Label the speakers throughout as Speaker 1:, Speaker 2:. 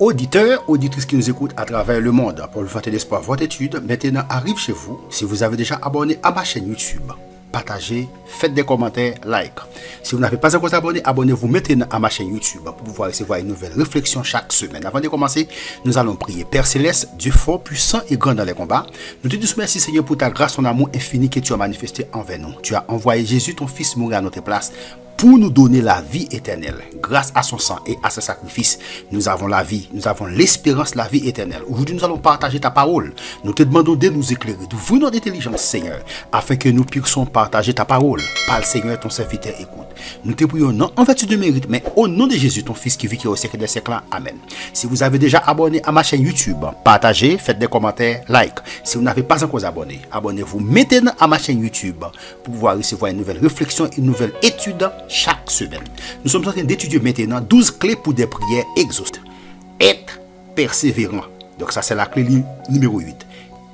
Speaker 1: Auditeurs, auditrices qui nous écoutent à travers le monde, pour le Vente d'Espoir, votre étude maintenant arrive chez vous. Si vous avez déjà abonné à ma chaîne YouTube, partagez, faites des commentaires, like. Si vous n'avez pas encore abonné, abonnez-vous maintenant à ma chaîne YouTube pour pouvoir recevoir une nouvelle réflexion chaque semaine. Avant de commencer, nous allons prier. Père Céleste, Dieu fort, puissant et grand dans les combats, nous te disons merci Seigneur pour ta grâce, ton amour infini que tu as manifesté envers nous. Tu as envoyé Jésus, ton Fils, mourir à notre place pour nous donner la vie éternelle. Grâce à son sang et à ce sacrifice, nous avons la vie, nous avons l'espérance, la vie éternelle. Aujourd'hui, nous allons partager ta parole. Nous te demandons de nous éclairer, d'ouvrir notre intelligence, Seigneur, afin que nous puissions partager ta parole. Parle, Seigneur, ton serviteur écoute. Nous te prions non en vertu de mérite, mais au nom de Jésus, ton Fils qui vit au siècle des siècles. Amen. Si vous avez déjà abonné à ma chaîne YouTube, partagez, faites des commentaires, like. Si vous n'avez pas encore abonné, abonnez-vous maintenant à ma chaîne YouTube pour pouvoir recevoir une nouvelle réflexion, une nouvelle étude chaque semaine. Nous sommes en train d'étudier maintenant 12 clés pour des prières exaucées. Être persévérant. Donc ça c'est la clé numéro 8.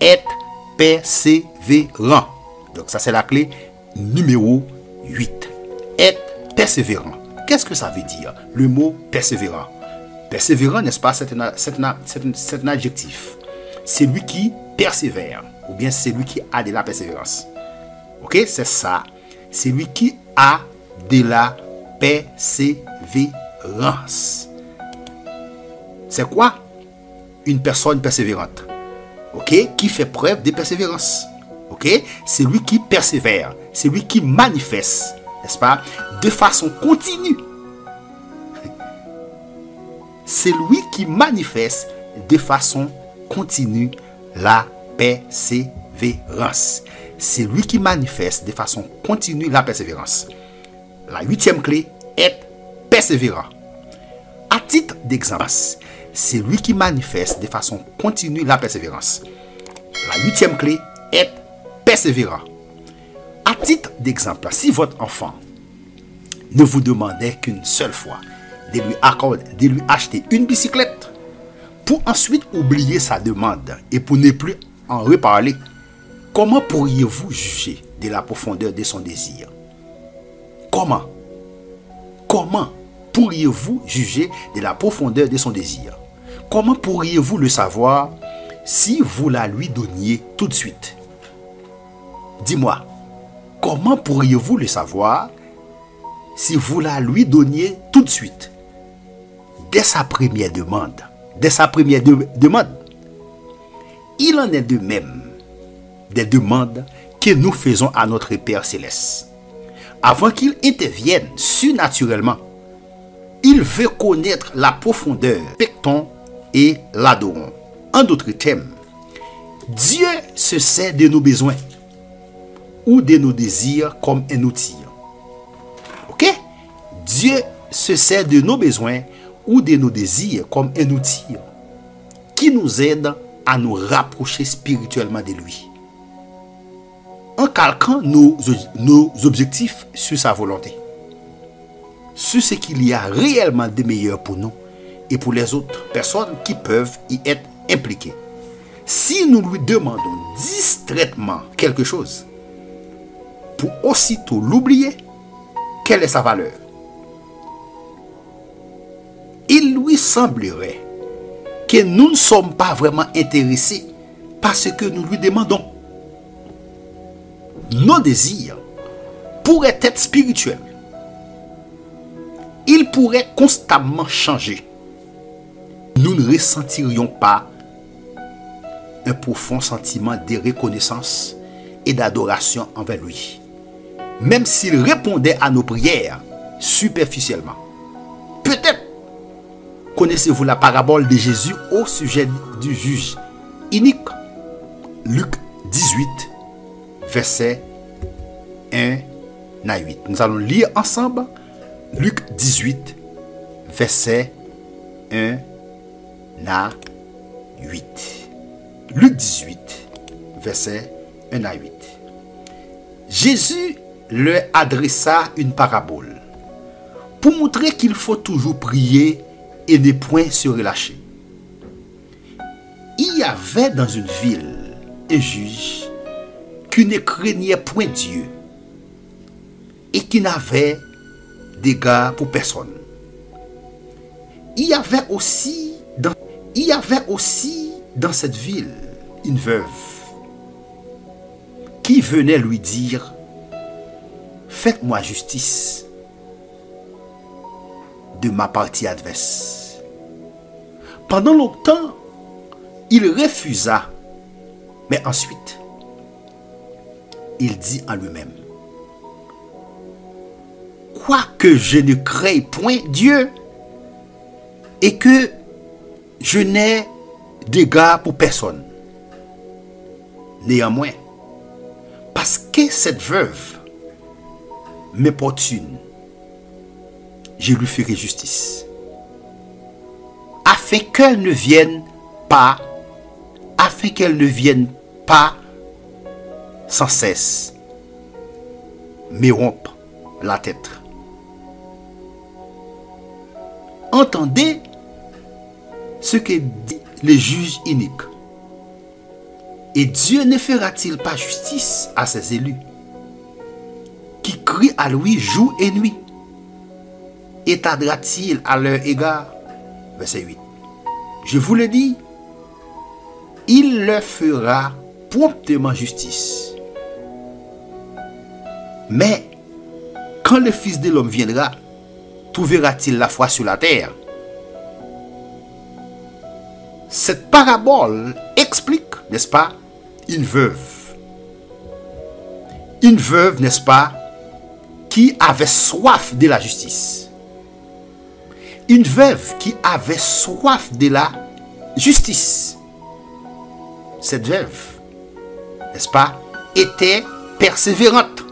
Speaker 1: Être persévérant. Donc ça c'est la clé numéro 8. Être persévérant. Qu'est-ce que ça veut dire, le mot persévérant? Persévérant, n'est-ce pas, c'est un adjectif. C'est lui qui persévère, ou bien c'est lui qui a de la persévérance. Ok, c'est ça. C'est lui qui a de la persévérance. C'est quoi? Une personne persévérante. Ok, qui fait preuve de persévérance. Ok, c'est lui qui persévère. C'est lui qui manifeste, n'est-ce pas, de façon continue. C'est lui qui manifeste de façon continue la persévérance. C'est lui qui manifeste de façon continue la persévérance. La 8e clé, être persévérant. À titre d'exemple, c'est lui qui manifeste de façon continue la persévérance. La 8e clé, être persévérant. À titre d'exemple, si votre enfant ne vous demandait qu'une seule fois de lui acheter une bicyclette pour ensuite oublier sa demande et pour ne plus en reparler, comment pourriez-vous juger de la profondeur de son désir? Comment pourriez-vous juger de la profondeur de son désir? Comment pourriez-vous le savoir si vous la lui donniez tout de suite? Dis-moi, comment pourriez-vous le savoir si vous la lui donniez tout de suite? Dès sa première demande. Il en est de même des demandes que nous faisons à notre Père Céleste. Avant qu'il intervienne surnaturellement, il veut connaître la profondeur, respectons et l'adorons. En d'autres termes, Dieu se sert de nos besoins ou de nos désirs comme un outil. Ok? Dieu se sert de nos besoins ou de nos désirs comme un outil qui nous aide à nous rapprocher spirituellement de lui, en calquant nos objectifs sur sa volonté, sur ce qu'il y a réellement de meilleur pour nous et pour les autres personnes qui peuvent y être impliquées. Si nous lui demandons distraitement quelque chose, pour aussitôt l'oublier, quelle est sa valeur? Il lui semblerait que nous ne sommes pas vraiment intéressés par ce que nous lui demandons. Nos désirs pourraient être spirituels. Ils pourraient constamment changer. Nous ne ressentirions pas un profond sentiment de reconnaissance et d'adoration envers lui, même s'il répondait à nos prières superficiellement. Peut-être connaissez-vous la parabole de Jésus au sujet du juge inique. Luc 18, versets 1 à 8. Nous allons lire ensemble Luc 18, versets 1 à 8. Luc 18, versets 1 à 8. Jésus leur adressa une parabole pour montrer qu'il faut toujours prier et ne point se relâcher. Il y avait dans une ville un juge qui ne craignait point Dieu et qui n'avait d'égard pour personne. Il y avait aussi dans il y avait aussi dans cette ville une veuve qui venait lui dire, faites-moi justice de ma partie adverse. Pendant longtemps, il refusa, mais ensuite, il dit en lui-même, quoique je ne crée point Dieu et que je n'ai d'égard pour personne, néanmoins, parce que cette veuve m'importune, je lui ferai justice, afin qu'elle ne vienne pas sans cesse me rompre la tête. Entendez ce que dit le juge inique. Et Dieu ne fera-t-il pas justice à ses élus qui crient à lui jour et nuit? Et tardera-t-il à leur égard? Verset 8. Je vous le dis, il leur fera promptement justice. Mais quand le Fils de l'homme viendra, trouvera-t-il la foi sur la terre? Cette parabole explique, n'est-ce pas, une veuve. Une veuve, n'est-ce pas, qui avait soif de la justice. Une veuve qui avait soif de la justice. Cette veuve, n'est-ce pas, était persévérante.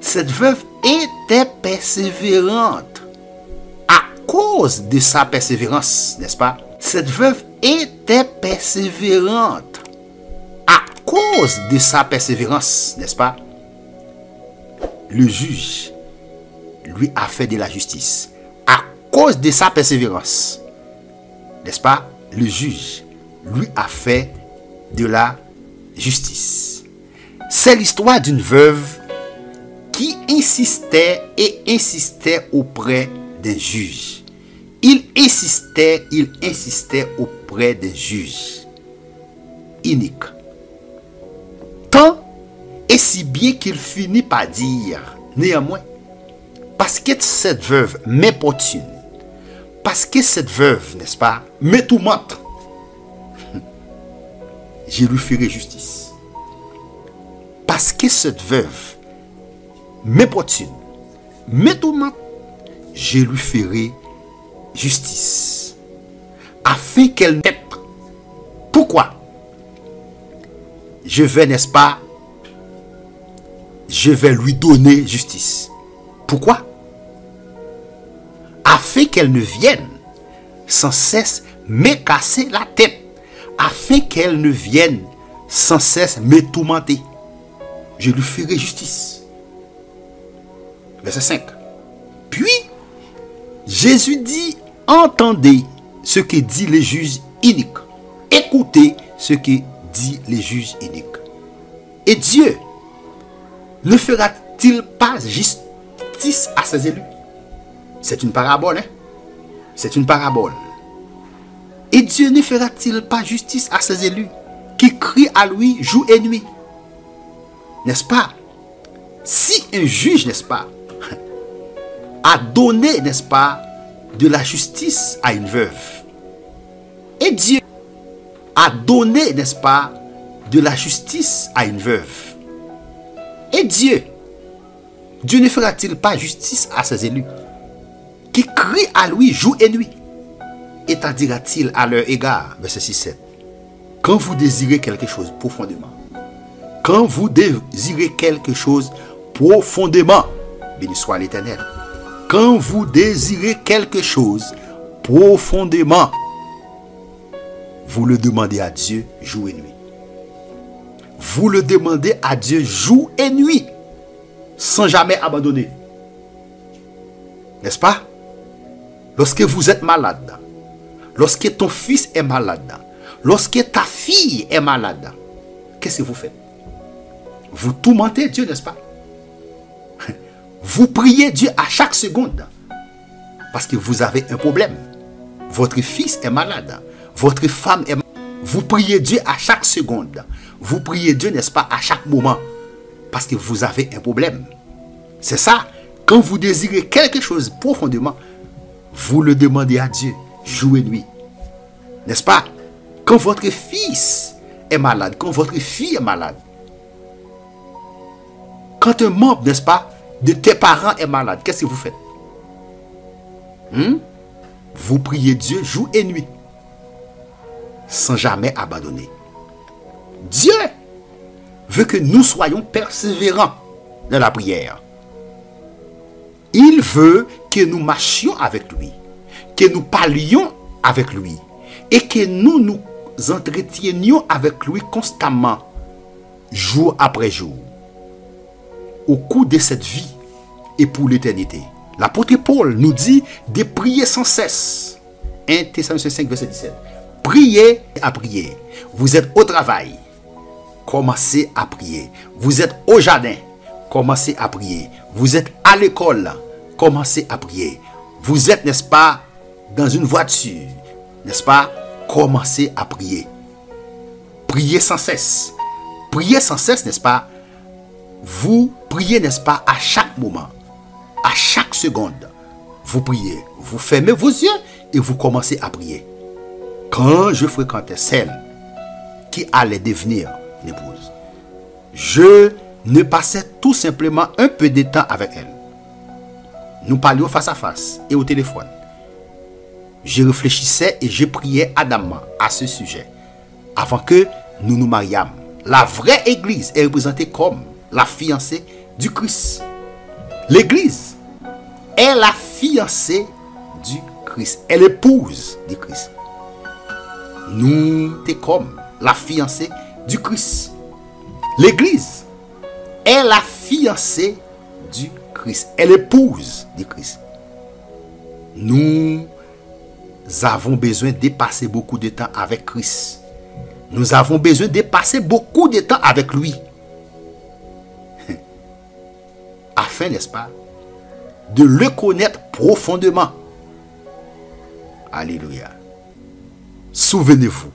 Speaker 1: Cette veuve était persévérante. À cause de sa persévérance, n'est-ce pas? Cette veuve était persévérante. À cause de sa persévérance, n'est-ce pas? Le juge lui a fait de la justice. À cause de sa persévérance, n'est-ce pas? Le juge lui a fait de la justice. C'est l'histoire d'une veuve qui insistait et insistait auprès d'un juge. Il insistait auprès d'un juge inique. Tant et si bien qu'il finit par dire, néanmoins, parce que cette veuve m'importune, parce que cette veuve, n'est-ce pas, me tourmente, je lui ferai justice. Parce que cette veuve m'importune, me tourmente, je lui ferai justice. Afin qu'elle n'ait pas. Pourquoi? Je vais, n'est-ce pas, je vais lui donner justice. Pourquoi? Afin qu'elle ne vienne sans cesse me casser la tête. Afin qu'elle ne vienne sans cesse me tourmenter. Je lui ferai justice. Verset 5. Puis, Jésus dit, entendez ce que dit le juge inique. Écoutez ce que dit le juge inique. Et Dieu ne fera-t-il pas justice à ses élus? C'est une parabole, hein? C'est une parabole. Et Dieu ne fera-t-il pas justice à ses élus qui crient à lui jour et nuit? N'est-ce pas? Si un juge, n'est-ce pas, a donné, n'est-ce pas, de la justice à une veuve, et Dieu a donné, n'est-ce pas, de la justice à une veuve, et Dieu ne fera-t-il pas justice à ses élus qui crient à lui jour et nuit? Et t'en dira-t-il à leur égard? Verset 6-7. Quand vous désirez quelque chose profondément, quand vous désirez quelque chose profondément, béni soit l'Éternel. Quand vous désirez quelque chose profondément, vous le demandez à Dieu jour et nuit. Vous le demandez à Dieu jour et nuit, sans jamais abandonner. N'est-ce pas? Lorsque vous êtes malade, lorsque ton fils est malade, lorsque ta fille est malade, qu'est-ce que vous faites? Vous tourmentez Dieu, n'est-ce pas? Vous priez Dieu à chaque seconde parce que vous avez un problème. Votre fils est malade. Votre femme est malade. Vous priez Dieu à chaque seconde. Vous priez Dieu, n'est-ce pas, à chaque moment. Parce que vous avez un problème. C'est ça. Quand vous désirez quelque chose profondément, vous le demandez à Dieu, jour et nuit. N'est-ce pas? Quand votre fils est malade, quand votre fille est malade, quand un membre, n'est-ce pas, de tes parents est malade, qu'est-ce que vous faites? Vous priez Dieu jour et nuit, sans jamais abandonner. Dieu veut que nous soyons persévérants dans la prière. Il veut que nous marchions avec lui, que nous parlions avec lui et que nous nous entretienions avec lui constamment, jour après jour, au cours de cette vie et pour l'éternité. L'apôtre Paul nous dit de prier sans cesse. 1 Thessaloniciens 5, verset 17. Priez à prier. Vous êtes au travail, commencez à prier. Vous êtes au jardin, commencez à prier. Vous êtes à l'école, commencez à prier. Vous êtes, n'est-ce pas, dans une voiture, n'est-ce pas, commencez à prier. Priez sans cesse. Priez sans cesse, n'est-ce pas? Vous priez, n'est-ce pas, à chaque moment, à chaque seconde. Vous priez, vous fermez vos yeux et vous commencez à prier. Quand je fréquentais celle qui allait devenir l'épouse, je ne passais tout simplement un peu de temps avec elle. Nous parlions face à face et au téléphone. Je réfléchissais et je priais ardemment à ce sujet avant que nous nous mariâmes. La vraie église est représentée comme la fiancée du Christ. L'église est la fiancée du Christ. Elle est l'épouse du Christ. Nous sommes comme la fiancée du Christ. L'église est la fiancée du Christ. Elle est l'épouse du Christ. Nous avons besoin de passer beaucoup de temps avec Christ. Nous avons besoin de passer beaucoup de temps avec lui. Afin, n'est-ce pas, de le connaître profondément. Alléluia. Souvenez-vous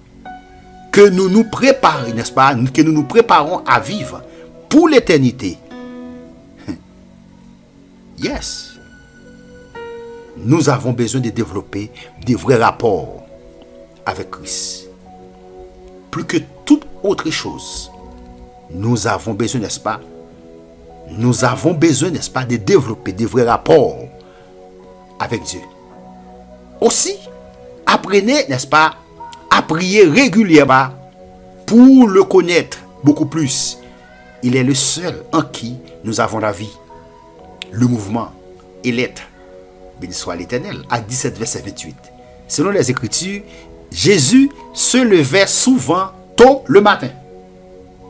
Speaker 1: que nous nous préparons, n'est-ce pas, que nous nous préparons à vivre pour l'éternité. Yes. Nous avons besoin de développer des vrais rapports avec Christ. Plus que toute autre chose, nous avons besoin, n'est-ce pas, nous avons besoin, n'est-ce pas, de développer des vrais rapports avec Dieu. Aussi, apprenez, n'est-ce pas, à prier régulièrement pour le connaître beaucoup plus. Il est le seul en qui nous avons la vie, le mouvement et l'être. Béni soit l'Éternel. Acte 17, verset 28. Selon les Écritures, Jésus se levait souvent tôt le matin.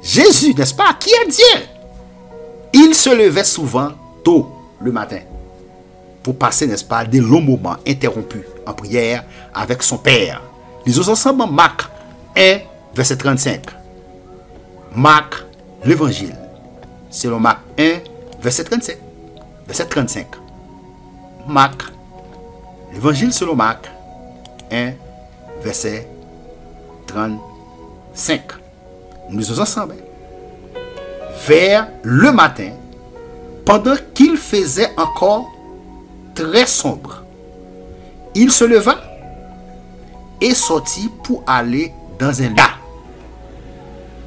Speaker 1: Jésus, n'est-ce pas, qui est Dieu? Il se levait souvent tôt le matin pour passer, n'est-ce pas, des longs moments interrompus en prière avec son Père. Lisons ensemble Marc 1, verset 35. Marc, l'évangile, selon Marc 1, verset 37. Verset 35. Marc, l'évangile selon Marc 1, verset 35. Nous lisons ensemble. Vers le matin, pendant qu'il faisait encore très sombre, il se leva et sortit pour aller dans un lieu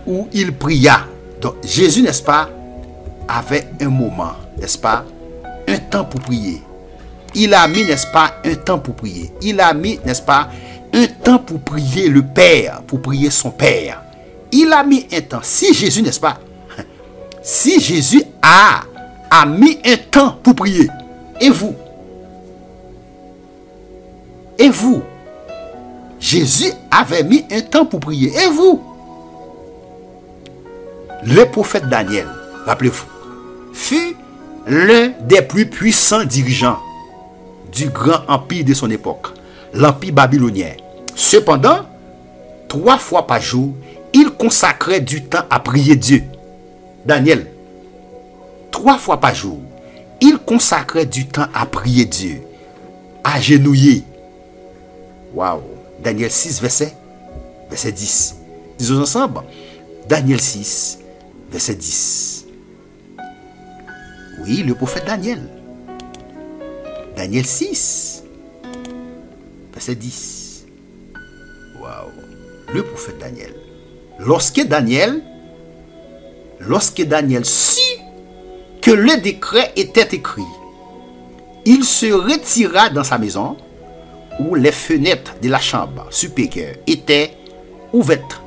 Speaker 1: où il pria. Donc Jésus, n'est-ce pas, avait un moment, n'est-ce pas, un temps pour prier. Il a mis, n'est-ce pas, un temps pour prier. Il a mis, n'est-ce pas, un temps pour prier le Père, pour prier son Père. Il a mis un temps. Si Jésus, n'est-ce pas, si Jésus a mis un temps pour prier, et vous? Et vous? Jésus avait mis un temps pour prier. Et vous? Le prophète Daniel, rappelez-vous, fut l'un des plus puissants dirigeants du grand empire de son époque, l'empire babylonien. Cependant, 3 fois par jour, il consacrait du temps à prier Dieu. Daniel, 3 fois par jour, il consacrait du temps à prier Dieu, à genouiller. Waouh. Daniel 6, verset 10. Disons ensemble. Daniel 6, verset 10. Oui, le prophète Daniel. Daniel 6, verset 10. Waouh. Le prophète Daniel. Lorsque Daniel sut que le décret était écrit, il se retira dans sa maison où les fenêtres de la chambre supérieure étaient ouvertes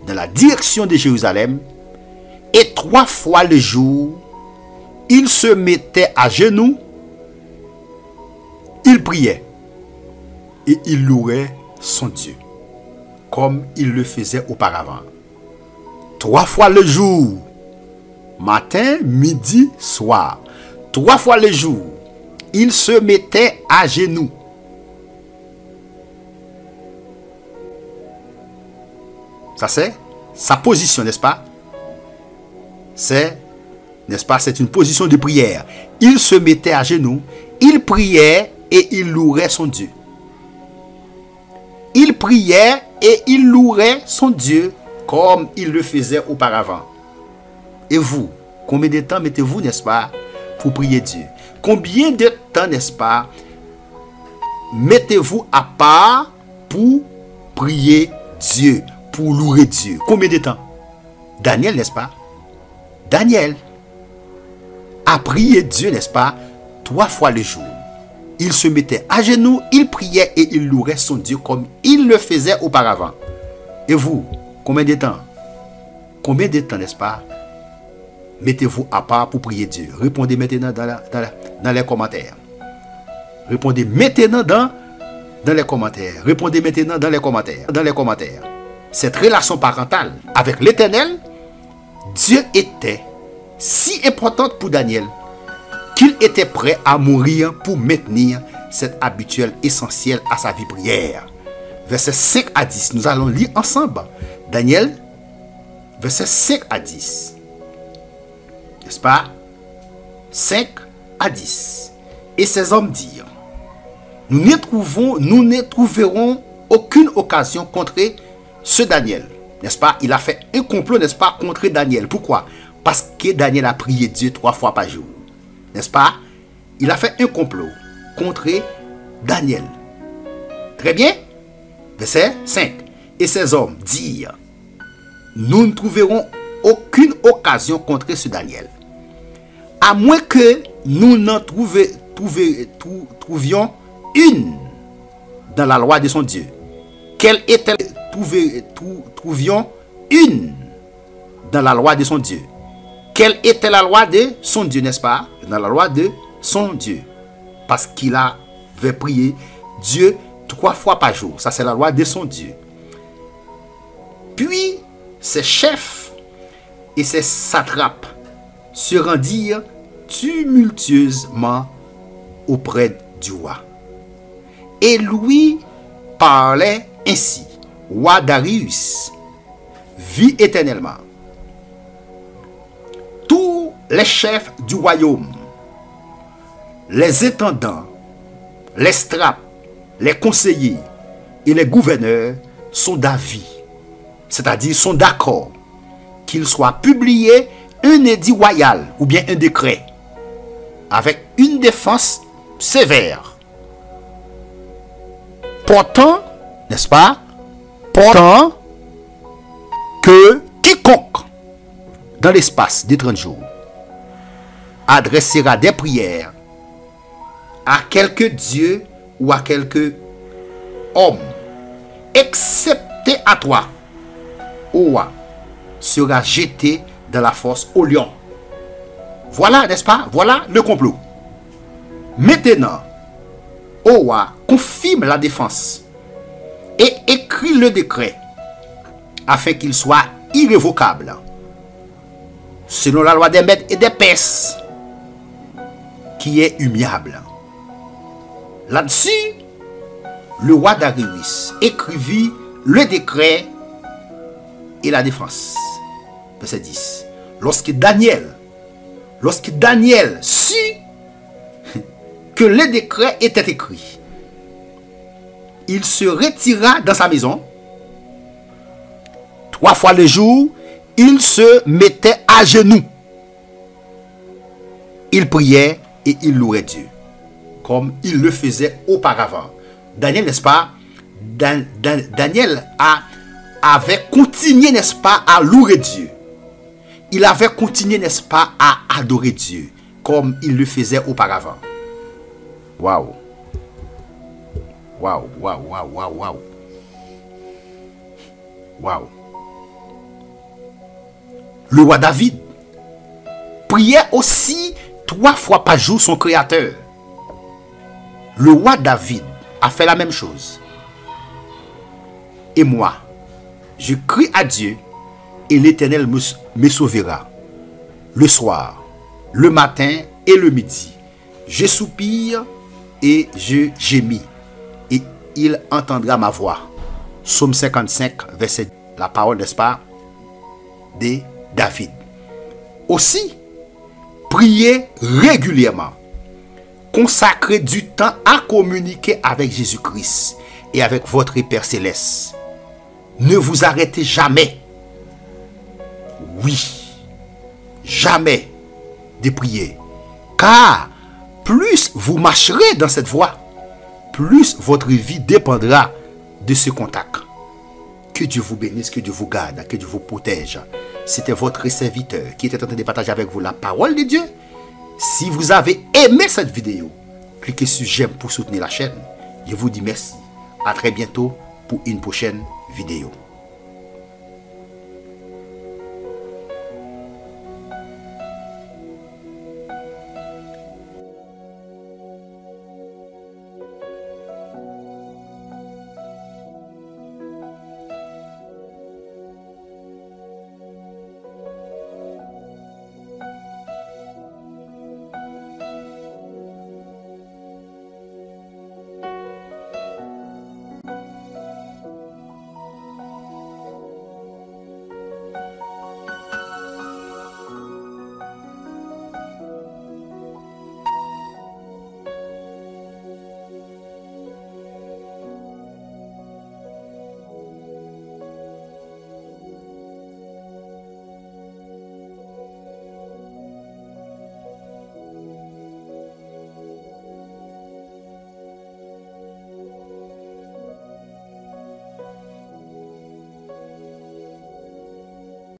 Speaker 1: dans la direction de Jérusalem, et 3 fois le jour, il se mettait à genoux, il priait et il louait son Dieu, comme il le faisait auparavant. 3 fois le jour, matin, midi, soir. 3 fois le jour, il se mettait à genoux. Ça c'est sa position, n'est-ce pas? C'est, n'est-ce pas, c'est une position de prière. Il se mettait à genoux, il priait et il louerait son Dieu. Il priait et il louerait son Dieu comme il le faisait auparavant. Et vous, combien de temps mettez-vous, n'est-ce pas, pour prier Dieu? Combien de temps, n'est-ce pas, mettez-vous à part pour prier Dieu, pour louer Dieu? Combien de temps? Daniel, n'est-ce pas? Daniel a prié Dieu, n'est-ce pas, 3 fois le jour. Il se mettait à genoux, il priait et il louerait son Dieu comme il le faisait auparavant. Et vous, combien de temps? Combien de temps, n'est-ce pas, mettez-vous à part pour prier Dieu? Répondez maintenant dans les commentaires. Répondez maintenant dans les commentaires. Répondez maintenant dans les commentaires. Dans les commentaires. Cette relation parentale avec l'Éternel, Dieu était si importante pour Daniel qu'il était prêt à mourir pour maintenir cet habituel essentiel à sa vie prière. Versets 5 à 10. Nous allons lire ensemble. Daniel, versets 5 à 10. N'est-ce pas? 5 à 10. Et ces hommes dirent, nous ne trouverons aucune occasion contre ce Daniel. N'est-ce pas? Il a fait un complot, n'est-ce pas, contre Daniel. Pourquoi? Parce que Daniel a prié Dieu 3 fois par jour. N'est-ce pas? Il a fait un complot contre Daniel. Très bien. Verset 5. Et ces hommes dirent, nous ne trouverons aucune occasion contre ce Daniel, à moins que nous n'en trouvions une dans la loi de son Dieu. Quelle est-elle? Trouvions une dans la loi de son Dieu. Quelle était la loi de son Dieu, n'est-ce pas? Dans la loi de son Dieu. Parce qu'il avait prié Dieu 3 fois par jour. Ça, c'est la loi de son Dieu. Puis, ses chefs et ses satrapes se rendirent tumultueusement auprès du roi. Et lui parlait ainsi. Roi Darius vit éternellement. Tous les chefs du royaume, les intendants, les satrapes, les conseillers et les gouverneurs sont d'avis, c'est-à-dire sont d'accord qu'il soit publié un édit royal ou bien un décret avec une défense sévère portant, n'est-ce pas, portant que quiconque dans l'espace des 30 jours adressera des prières à quelque dieu ou à quelque homme, excepté à toi, ô roi, sera jeté dans la fosse au lion. Voilà, n'est-ce pas? Voilà le complot. Maintenant, ô roi, confirme la défense et écrit le décret afin qu'il soit irrévocable selon la loi des Mèdes et des Perses qui est immuable. Là-dessus, le roi Darius écrivit le décret et la défense. Verset 10. Lorsque Daniel sut que le décret était écrit. Il se retira dans sa maison. 3 fois le jour, il se mettait à genoux. Il priait et il louait Dieu, comme il le faisait auparavant. Daniel, n'est-ce pas? Daniel avait continué, n'est-ce pas, à louer Dieu. Il avait continué, n'est-ce pas, à adorer Dieu, comme il le faisait auparavant. Waouh! Waouh, waouh, waouh, waouh, waouh. Waouh. Le roi David priait aussi 3 fois par jour son créateur. Le roi David a fait la même chose. Et moi, je crie à Dieu et l'Éternel me sauvera. Le soir, le matin et le midi, je soupire et je gémis. Et il entendra ma voix. Psaume 55, verset, la parole, n'est-ce pas, de David. Aussi, priez régulièrement. Consacrez du temps à communiquer avec Jésus-Christ et avec votre Père Céleste. Ne vous arrêtez jamais. Oui, jamais de prier. Car plus vous marcherez dans cette voie, plus votre vie dépendra de ce contact. Que Dieu vous bénisse, que Dieu vous garde, que Dieu vous protège. C'était votre serviteur qui était en train de partager avec vous la parole de Dieu. Si vous avez aimé cette vidéo, cliquez sur j'aime pour soutenir la chaîne. Je vous dis merci. À très bientôt pour une prochaine vidéo.